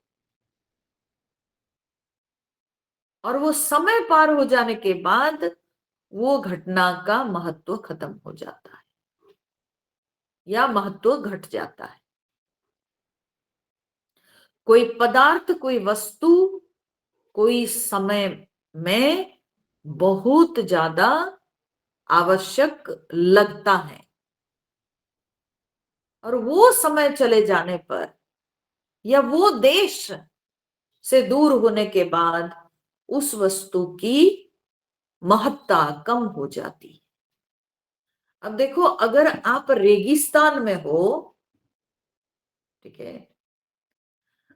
और वो समय पार हो जाने के बाद वो घटना का महत्व खत्म हो जाता है या महत्व घट जाता है। कोई पदार्थ, कोई वस्तु, कोई समय में बहुत ज्यादा आवश्यक लगता है, और वो समय चले जाने पर या वो देश से दूर होने के बाद उस वस्तु की महत्ता कम हो जाती है। अब देखो, अगर आप रेगिस्तान में हो, ठीक है,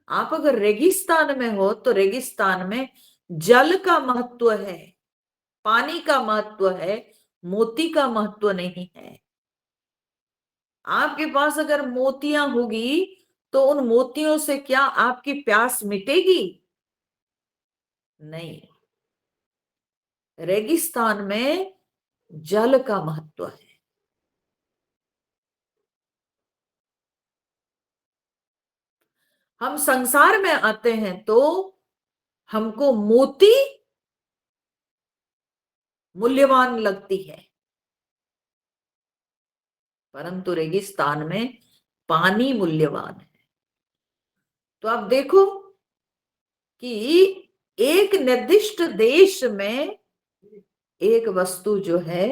आप अगर रेगिस्तान में हो तो रेगिस्तान में जल का महत्व है, पानी का महत्व है, मोती का महत्व नहीं है। आपके पास अगर मोतियां होगी तो उन मोतियों से क्या आपकी प्यास मिटेगी? नहीं। रेगिस्तान में जल का महत्व है। हम संसार में आते हैं तो हमको मोती मूल्यवान लगती है, परंतु रेगिस्तान में पानी मूल्यवान है। तो आप देखो कि एक निर्दिष्ट देश में एक वस्तु जो है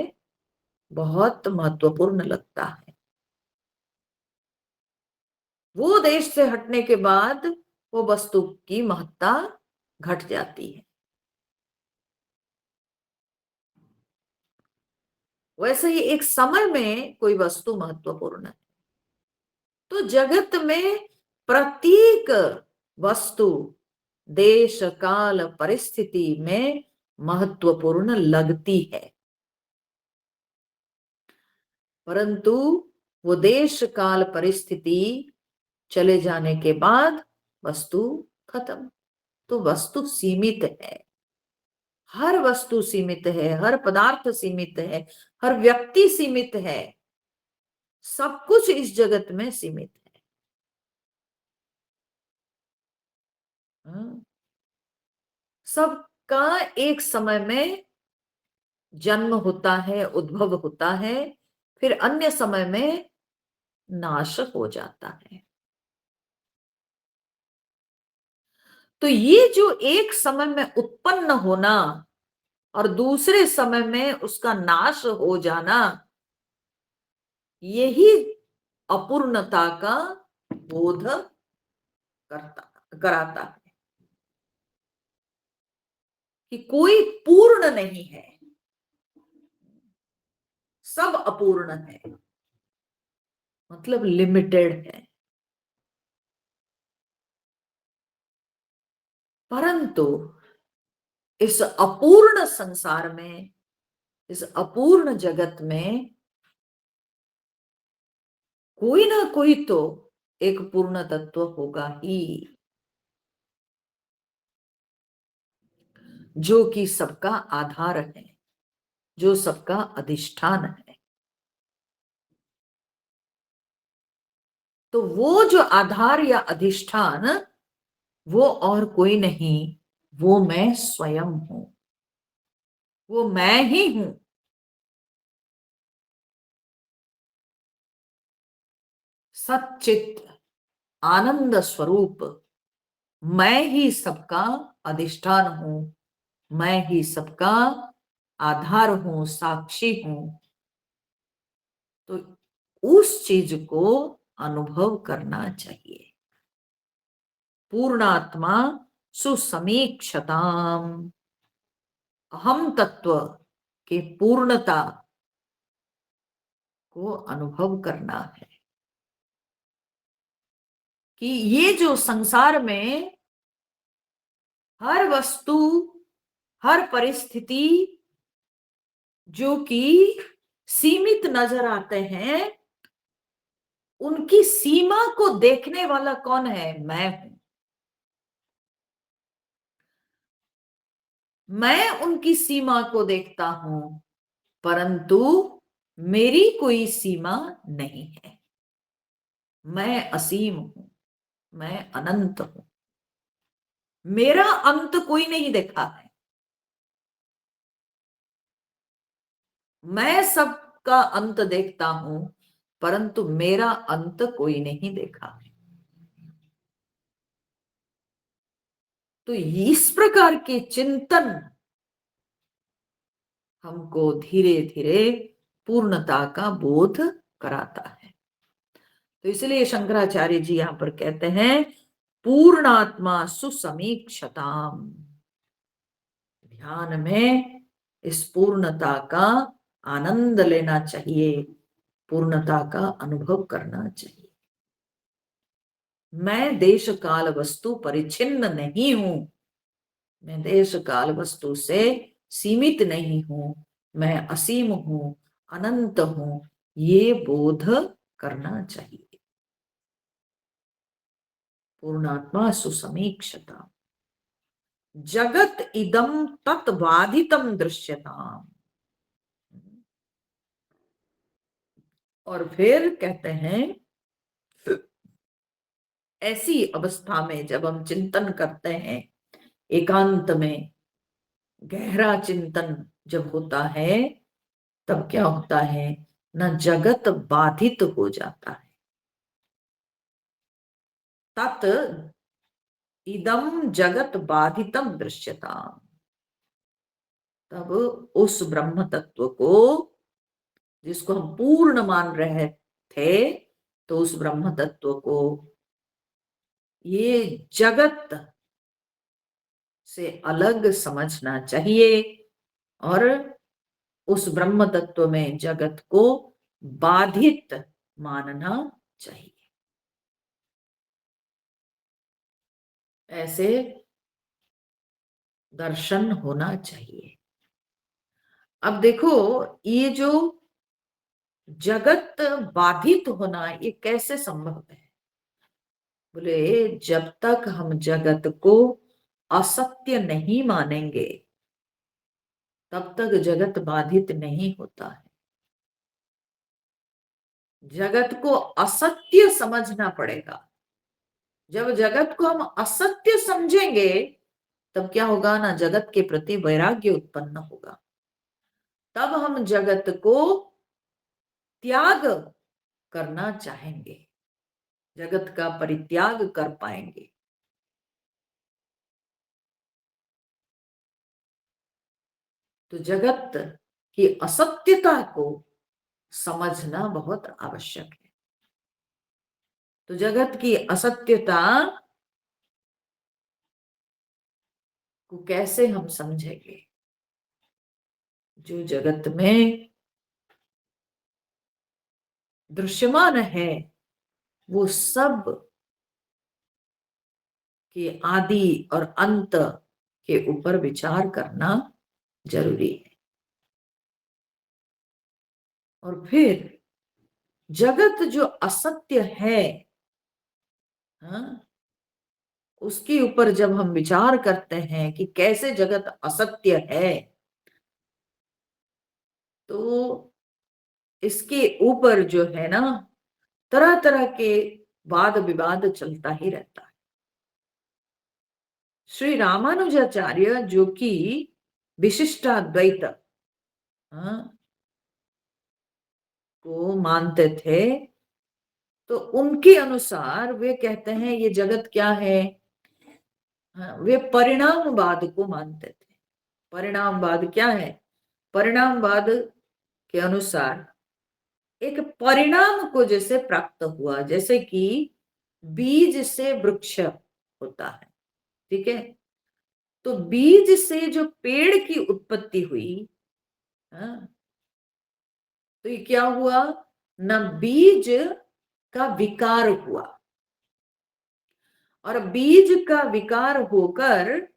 बहुत महत्वपूर्ण लगता है, वो देश से हटने के बाद वो वस्तु की महत्ता घट जाती है। वैसे ही एक समय में कोई वस्तु महत्वपूर्ण है, तो जगत में प्रत्येक वस्तु देश काल परिस्थिति में महत्वपूर्ण लगती है, परंतु वो देश काल परिस्थिति चले जाने के बाद वस्तु खत्म। तो वस्तु सीमित है, हर वस्तु सीमित है, हर पदार्थ सीमित है, हर व्यक्ति सीमित है, सब कुछ इस जगत में सीमित है। हाँ? सबका एक समय में जन्म होता है, उद्भव होता है, फिर अन्य समय में नाश हो जाता है। तो ये जो एक समय में उत्पन्न होना और दूसरे समय में उसका नाश हो जाना, यही अपूर्णता का बोध कराता है कि कोई पूर्ण नहीं है, सब अपूर्ण है, मतलब लिमिटेड है। परंतु इस अपूर्ण संसार में, इस अपूर्ण जगत में कोई ना कोई तो एक पूर्ण तत्व होगा ही, जो कि सबका आधार है, जो सबका अधिष्ठान है। तो वो जो आधार या अधिष्ठान, वो और कोई नहीं, वो मैं स्वयं हूं, वो मैं ही हूं। सच्चित आनंद स्वरूप मैं ही सबका अधिष्ठान हूं, मैं ही सबका आधार हूं, साक्षी हूं। तो उस चीज को अनुभव करना चाहिए। पूर्णात्मा सुसमीक्षताम, अहम तत्व की पूर्णता को अनुभव करना है कि ये जो संसार में हर वस्तु, हर परिस्थिति जो कि सीमित नजर आते हैं, उनकी सीमा को देखने वाला कौन है? मैं हूं। मैं उनकी सीमा को देखता हूं, परंतु मेरी कोई सीमा नहीं है। मैं असीम हूं, मैं अनंत हूं, मेरा अंत कोई नहीं देखा है। मैं सबका अंत देखता हूं, परंतु मेरा अंत कोई नहीं देखा है। तो इस प्रकार के चिंतन हमको धीरे धीरे पूर्णता का बोध कराता है। तो इसलिए शंकराचार्य जी यहां पर कहते हैं, पूर्णात्मा सुसमीक्षताम। ध्यान में इस पूर्णता का आनंद लेना चाहिए, पूर्णता का अनुभव करना चाहिए। मैं देश काल वस्तु परिच्छिन्न नहीं हूं, मैं देश काल वस्तु से सीमित नहीं हूं, मैं असीम हूं, अनंत हूं, ये बोध करना चाहिए। पूर्णात्मा सुसमीक्षता जगत इदम तत्बाधितम दृश्यताम। और फिर कहते हैं, ऐसी अवस्था में जब हम चिंतन करते हैं, एकांत में गहरा चिंतन जब होता है, तब क्या होता है? न जगत बाधित हो जाता है। तत् इदम जगत बाधितम दृश्यता। तब उस ब्रह्म तत्व को, जिसको हम पूर्ण मान रहे थे, तो उस ब्रह्म तत्व को ये जगत से अलग समझना चाहिए और उस ब्रह्म तत्व में जगत को बाधित मानना चाहिए। ऐसे दर्शन होना चाहिए। अब देखो, ये जो जगत बाधित होना, ये कैसे संभव है? बोले, जब तक हम जगत को असत्य नहीं मानेंगे, तब तक जगत बाधित नहीं होता है। जगत को असत्य समझना पड़ेगा। जब जगत को हम असत्य समझेंगे, तब क्या होगा ना, जगत के प्रति वैराग्य उत्पन्न होगा। तब हम जगत को त्याग करना चाहेंगे, जगत का परित्याग कर पाएंगे। तो जगत की असत्यता को समझना बहुत आवश्यक है। तो जगत की असत्यता को कैसे हम समझेंगे? जो जगत में दृश्यमान है, वो सब के आदि और अंत के ऊपर विचार करना जरूरी है। और फिर जगत जो असत्य है, हाँ, उसके ऊपर जब हम विचार करते हैं कि कैसे जगत असत्य है, तो इसके ऊपर जो है ना, तरह तरह के वाद विवाद चलता ही रहता है। श्री रामानुजाचार्य जो कि विशिष्टाद्वैत, हाँ, को मानते थे, तो उनके अनुसार वे कहते हैं ये जगत क्या है? हाँ, वे परिणामवाद को मानते थे। परिणामवाद क्या है? परिणामवाद के अनुसार एक परिणाम को जैसे प्राप्त हुआ, जैसे कि बीज से वृक्ष होता है, ठीक है? तो बीज से जो पेड़ की उत्पत्ति हुई, हाँ, तो ये क्या हुआ? न बीज का विकार हुआ, और बीज का विकार होकर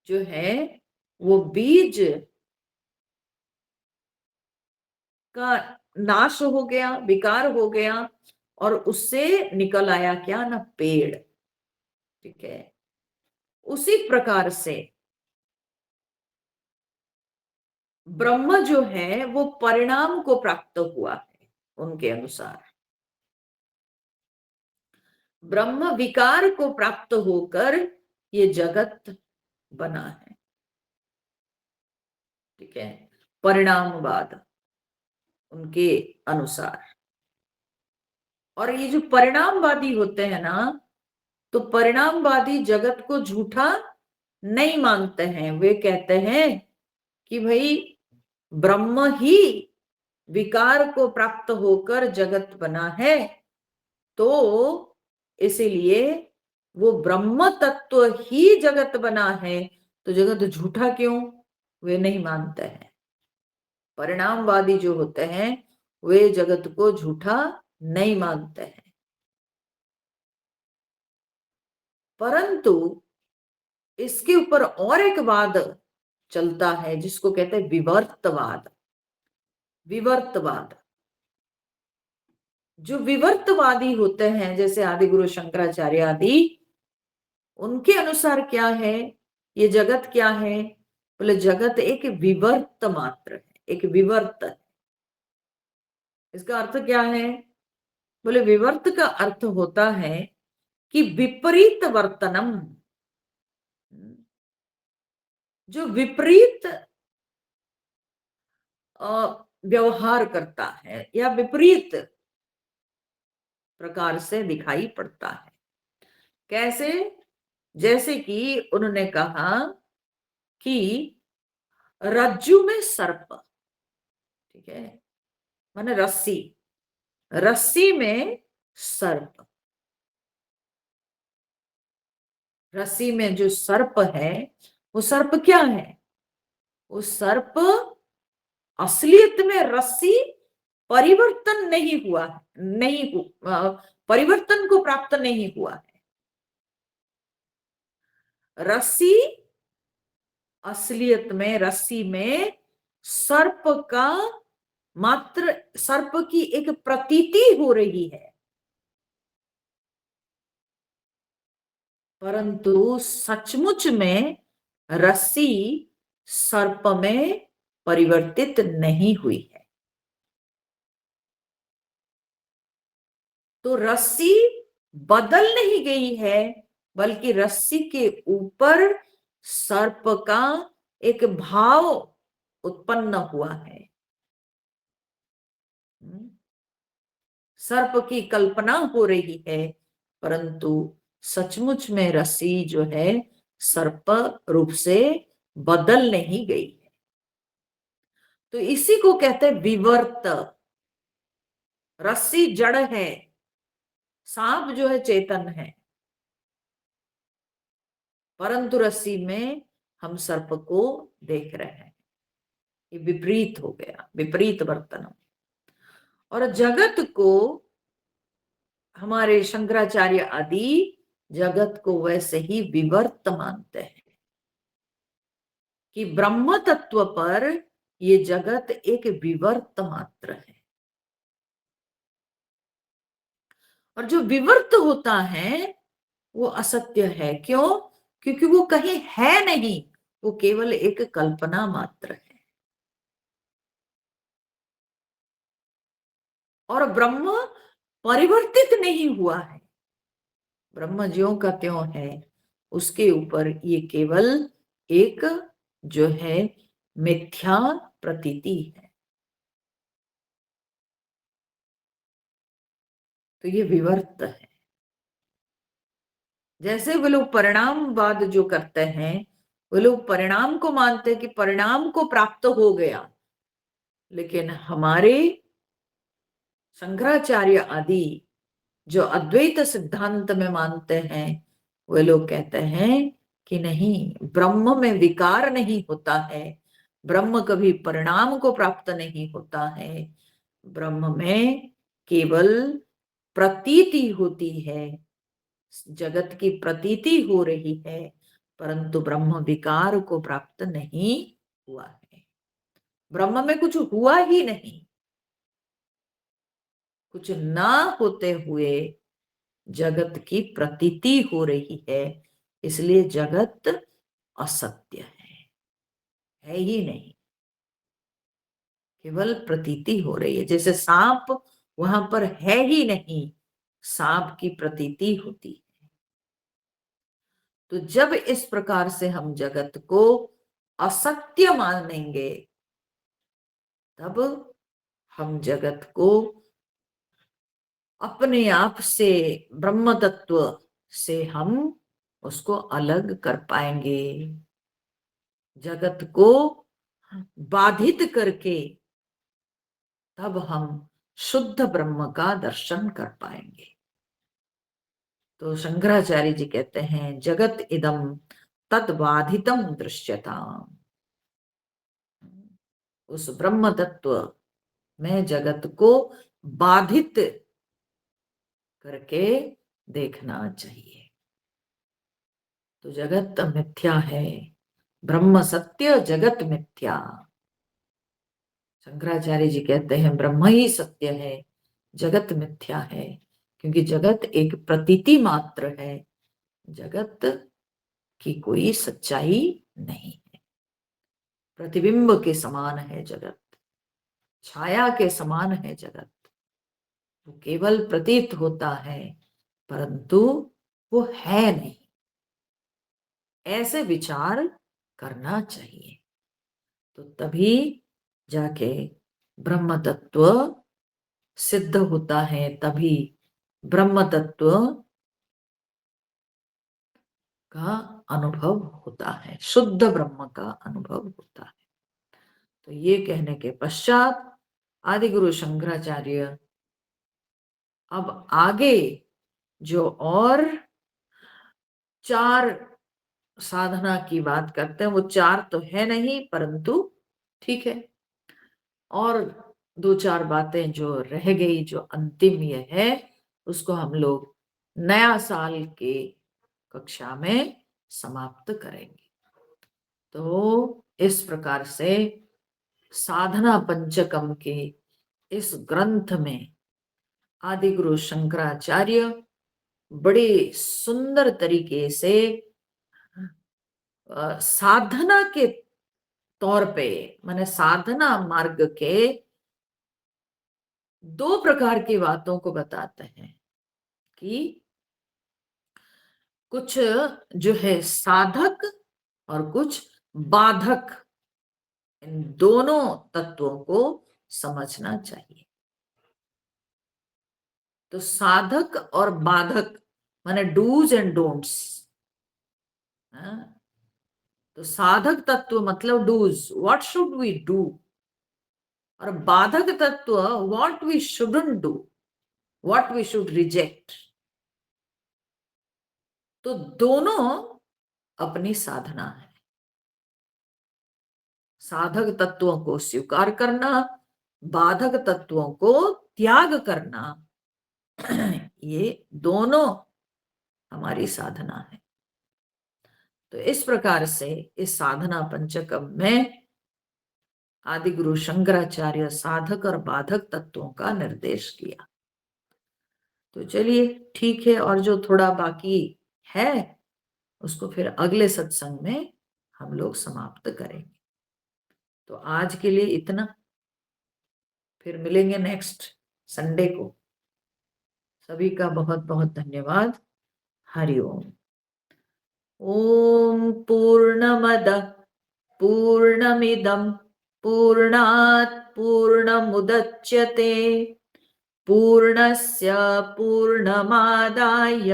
जो है वो बीज का नाश हो गया, विकार हो गया, और उससे निकल आया क्या? ना पेड़। ठीक है। उसी प्रकार से ब्रह्म जो है वो परिणाम को प्राप्त हुआ है। उनके अनुसार ब्रह्म विकार को प्राप्त होकर ये जगत बना है। ठीक है। परिणामवाद उनके अनुसार। और ये जो परिणामवादी होते हैं ना, तो परिणामवादी जगत को झूठा नहीं मानते हैं। वे कहते हैं कि भाई ब्रह्म ही विकार को प्राप्त होकर जगत बना है, तो इसीलिए वो ब्रह्म तत्व ही जगत बना है, तो जगत झूठा क्यों? वे नहीं मानते हैं। परिणामवादी जो होते हैं वे जगत को झूठा नहीं मानते हैं। परंतु इसके ऊपर और एक वाद चलता है जिसको कहते हैं विवर्तवाद। विवर्तवाद। जो विवर्तवादी होते हैं जैसे आदि गुरु शंकराचार्य आदि, उनके अनुसार क्या है? ये जगत क्या है? बोले जगत एक विवर्त मात्र है, एक विवर्त है। इसका अर्थ क्या है? बोले विवर्त का अर्थ होता है कि विपरीत वर्तनम। जो विपरीत व्यवहार करता है या विपरीत प्रकार से दिखाई पड़ता है। कैसे? जैसे कि उन्होंने कहा कि रज्जू में सर्प। ठीक है। माने रस्सी, रस्सी में सर्प। रस्सी में जो सर्प है वो सर्प क्या है? वो सर्प असलियत में रस्सी परिवर्तन नहीं हुआ, नहीं परिवर्तन को प्राप्त नहीं हुआ है। रस्सी असलियत में रस्सी में सर्प का मात्र, सर्प की एक प्रतीति हो रही है, परंतु सचमुच में रस्सी सर्प में परिवर्तित नहीं हुई है। तो रस्सी बदल नहीं गई है, बल्कि रस्सी के ऊपर सर्प का एक भाव उत्पन्न हुआ है। सर्प की कल्पना हो रही है, परंतु सचमुच में रस्सी जो है सर्प रूप से बदल नहीं गई है। तो इसी को कहते हैं विवर्त। रस्सी जड़ है, सांप जो है चेतन है, परंतु रस्सी में हम सर्प को देख रहे हैं। ये विपरीत हो गया, विपरीत वर्तन। और जगत को हमारे शंकराचार्य आदि जगत को वैसे ही विवर्त मानते हैं कि ब्रह्म तत्व पर ये जगत एक विवर्त मात्र है। और जो विवर्त होता है वो असत्य है। क्यों? क्योंकि वो कहीं है नहीं, वो केवल एक कल्पना मात्र है। और ब्रह्म परिवर्तित नहीं हुआ है, ब्रह्म ज्यों का त्यों है। उसके ऊपर ये केवल एक जो है मिथ्या प्रतीति है। तो ये विवर्त है। जैसे वो लोग परिणामवाद जो करते हैं, वो लोग परिणाम को मानते हैं कि परिणाम को प्राप्त हो गया, लेकिन हमारे शंकराचार्य आदि जो अद्वैत सिद्धांत में मानते हैं, वे लोग कहते हैं कि नहीं, ब्रह्म में विकार नहीं होता है, ब्रह्म कभी परिणाम को प्राप्त नहीं होता है, ब्रह्म में केवल प्रतीति होती है, जगत की प्रतीति हो रही है, परंतु ब्रह्म विकार को प्राप्त नहीं हुआ है। ब्रह्म में कुछ हुआ ही नहीं, कुछ ना होते हुए जगत की प्रतीति हो रही है, इसलिए जगत असत्य है ही नहीं, केवल प्रतीति हो रही है। जैसे सांप वहां पर है ही नहीं, सांप की प्रतीति होती है। तो जब इस प्रकार से हम जगत को असत्य मानेंगे, तब हम जगत को अपने आप से, ब्रह्म तत्व से हम उसको अलग कर पाएंगे। जगत को बाधित करके तब हम शुद्ध ब्रह्म का दर्शन कर पाएंगे। तो शंकराचार्य जी कहते हैं, जगत इदम तद बाधितम दृश्यताम। उस ब्रह्म तत्व में जगत को बाधित करके देखना चाहिए। तो जगत मिथ्या है, ब्रह्म सत्य जगत मिथ्या। शंकराचार्य जी कहते हैं ब्रह्म ही सत्य है, जगत मिथ्या है, क्योंकि जगत एक प्रतीति मात्र है, जगत की कोई सच्चाई नहीं है। प्रतिबिंब के समान है जगत, छाया के समान है जगत, वो केवल प्रतीत होता है, परंतु वो है नहीं। ऐसे विचार करना चाहिए, तो तभी जाके ब्रह्म तत्व सिद्ध होता है, तभी ब्रह्म तत्व का अनुभव होता है, शुद्ध ब्रह्म का अनुभव होता है। तो ये कहने के पश्चात आदि गुरु शंकराचार्य अब आगे जो और 4 साधना की बात करते हैं, वो 4 तो है नहीं, परंतु ठीक है, और 2-4 बातें जो रह गई, जो अंतिम ये है, उसको हम लोग नया साल के कक्षा में समाप्त करेंगे। तो इस प्रकार से साधना पंचकम के इस ग्रंथ में आदि गुरु शंकराचार्य बड़े सुंदर तरीके से साधना के तौर पे, माने साधना मार्ग के 2 प्रकार की बातों को बताते हैं कि कुछ जो है साधक और कुछ बाधक, इन दोनों तत्वों को समझना चाहिए। तो साधक और बाधक माने डूज एंड डोंट्स। तो साधक तत्व मतलब do's, what should we do, और बाधक तत्व what we shouldn't do, what we should reject. तो दोनों अपनी साधना है। साधक तत्वों को स्वीकार करना, बाधक तत्वों को त्याग करना, ये दोनों हमारी साधना है। तो इस प्रकार से इस साधना पंचकम में आदि गुरु शंकराचार्य साधक और बाधक तत्वों का निर्देश किया। तो चलिए ठीक है, और जो थोड़ा बाकी है उसको फिर अगले सत्संग में हम लोग समाप्त करेंगे। तो आज के लिए इतना, फिर मिलेंगे नेक्स्ट संडे को। सभी का बहुत बहुत धन्यवाद। हरि ओम। ओम पूर्णमदः पूर्णमिदं पूर्णात् पूर्णमुदच्यते पूर्णस्य पूर्णमादाय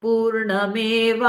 पूर्णमेवावशिष्यते।